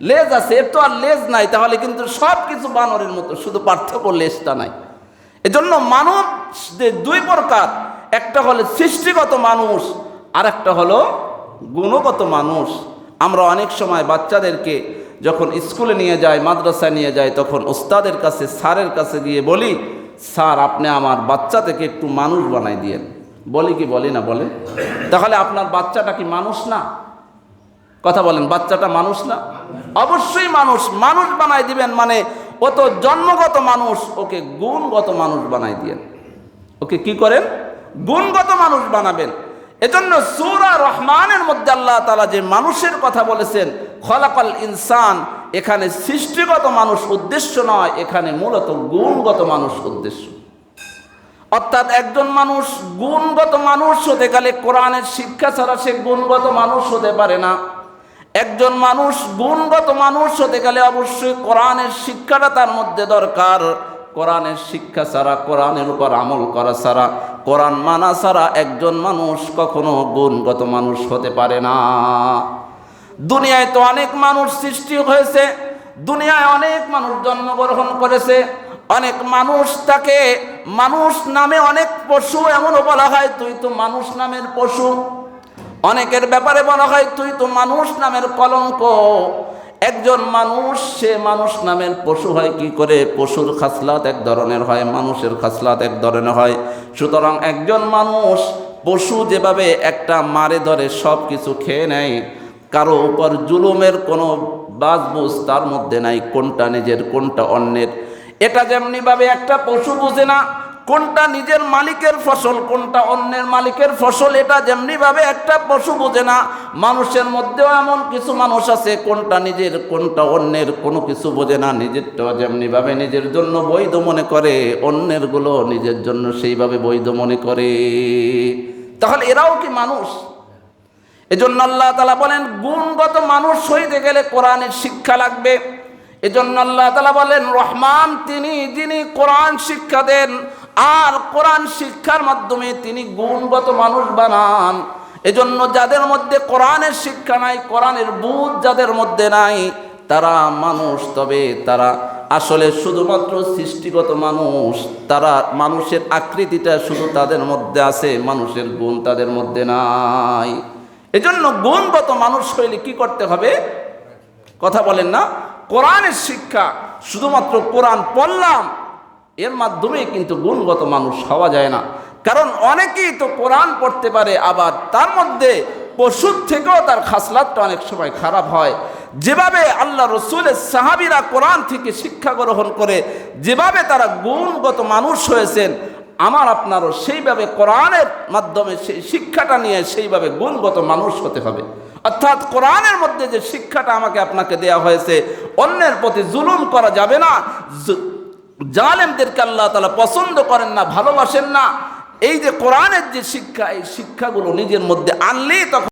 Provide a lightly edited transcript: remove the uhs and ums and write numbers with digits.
লেজ আছে, এর তো আর লেজ নাই, তাহলে কিন্তু সব কিছু বানরের মতো, শুধু পার্থক্য লেজটা নাই। এজন্য মানুষ দুই প্রকার, একটা হলো সৃষ্টিগত মানুষ, আর একটা হলো গুণগত মানুষ। আমরা অনেক সময় বাচ্চাদেরকে যখন স্কুলে নিয়ে যাই, মাদ্রাসায় নিয়ে যাই, তখন ওস্তাদের কাছে, স্যারের কাছে গিয়ে বলি, স্যার আপনি আমার বাচ্চা থেকে একটু মানুষ বানাই দিয়েন। বলি কি বলি না বলেন? তাহলে আপনার বাচ্চাটা কি মানুষ না? কথা বলেন, বাচ্চাটা মানুষ না? অবশ্যই মানুষ। মানুষ বানাই দিবেন মানে ও তো জন্মগত মানুষ, ওকে গুণগত মানুষ বানাই দিয়েন। ওকে কি করেন? গুণগত মানুষ বানাবেন। এজন্য সূরা রহমানের মধ্যে আল্লাহ তাআলা যে মানুষের কথা বলেছেন, খলাকাল ইনসান, এখানে সৃষ্টিগত মানুষ উদ্দেশ্য নয়, এখানে মূলত গুণগত মানুষ উদ্দেশ্য। অর্থাৎ একজন মানুষ গুণগত মানুষ হতে গেলে কোরআনের শিক্ষা ছাড়া সে গুণগত মানুষ হতে পারে না। একজন মানুষ গুণগত মানুষ হতে গেলে অবশ্যই কোরআনের শিক্ষাটা তার মধ্যে দরকার। কোরআনের শিক্ষা ছাড়া, কোরআনের উপর আমল করা ছাড়া, কোরআন মানা ছাড়া একজন মানুষ কখনো গুণগত মানুষ হতে পারে না। দুনিয়ায় তো অনেক মানুষ সৃষ্টি হয়েছে, দুনিয়ায় অনেক মানুষ জন্মগ্রহণ করেছে, অনেক মানুষ, তাকে মানুষ নামে অনেক পশু এমনও বলা হয়, তুই তো মানুষ নামের পশু। অনেকের ব্যাপারে বলা হয়, তুই তো মানুষ নামের কলঙ্ক। একজন মানুষ, সে মানুষ নামের পশু হয় কি করে? পশুর খাসলাত এক ধরনের হয়, মানুষের খাসলাত এক ধরনের হয়। সুতরাং একজন মানুষ, পশু যেভাবে একটা মারে ধরে সব কিছু খেয়ে নেয়, কারো উপর জুলুমের কোনো বাজবুজ তার মধ্যে নাই, কোনটা নিজের কোনটা অন্যের, এটা যেমনিভাবে একটা পশু বুঝে না কোনটা নিজের মালিকের ফসল কোনটা অন্যের মালিকের ফসল, এটা যেমনিভাবে একটা পশু বোঝে না, মানুষের মধ্যেও এমন কিছু মানুষ আছে কোনটা নিজের কোনটা অন্যের কোনো কিছু বোঝে না। নিজেরটা যেমনিভাবে নিজের জন্য বৈধ মনে করে, অন্যের গুলো নিজের জন্য সেইভাবে বৈধ মনে করে। তাহলে এরাও কি মানুষ? এজন্য আল্লাহ তাআলা বলেন, গুণগত মানুষ হইতে গেলে কোরআনের শিক্ষা লাগবে। এজন্য আল্লাহ তাআলা বলেন, রহমান তিনি যিনি কোরআন শিক্ষা দেন, আর কোরআন শিক্ষার মাধ্যমে তিনি গুণগত মানুষ বানান। এজন্য যাদের মধ্যে কোরআনের শিক্ষা নাই, কোরআনের বুঝ যাদের মধ্যে নাই, তারা মানুষ, তবে তারা আসলে শুধুমাত্র সৃষ্টিগত মানুষ। তারা মানুষের আকৃতিটা শুধু তাদের মধ্যে আছে, মানুষের গুণ তাদের মধ্যে নাই। এজন্য গুণগত মানুষ হইলে কি করতে হবে? কথা বলেন না? কোরআনের শিক্ষা, শুধুমাত্র কোরআন পড়লাম এর মাধ্যমে কিন্তু গুণগত মানুষ হওয়া যায় না। কারণ অনেকেই তো কোরআন পড়তে পারে, আবার তার মধ্যে পশুর থেকেও তার খাসলাতটা অনেক সময় খারাপ হয়। যেভাবে আল্লাহ রসুলের সাহাবীরা কোরআন থেকে শিক্ষা গ্রহণ করে, যেভাবে তারা গুণগত মানুষ হয়েছেন, আমার আপনারও সেইভাবে কোরআনের মাধ্যমে সেই শিক্ষাটা নিয়ে সেইভাবে গুণগত মানুষ হতে হবে। অর্থাৎ কোরআনের মধ্যে যে শিক্ষাটা আমাকে আপনাকে দেয়া হয়েছে, অন্যের প্রতি জুলুম করা যাবে না, জালেমদেরকে আল্লাহ তাআলা পছন্দ করেন না, ভালোবাসেন না। এই যে কোরআনের যে শিক্ষা, এই শিক্ষাগুলো নিজের মধ্যে আনলেই তখন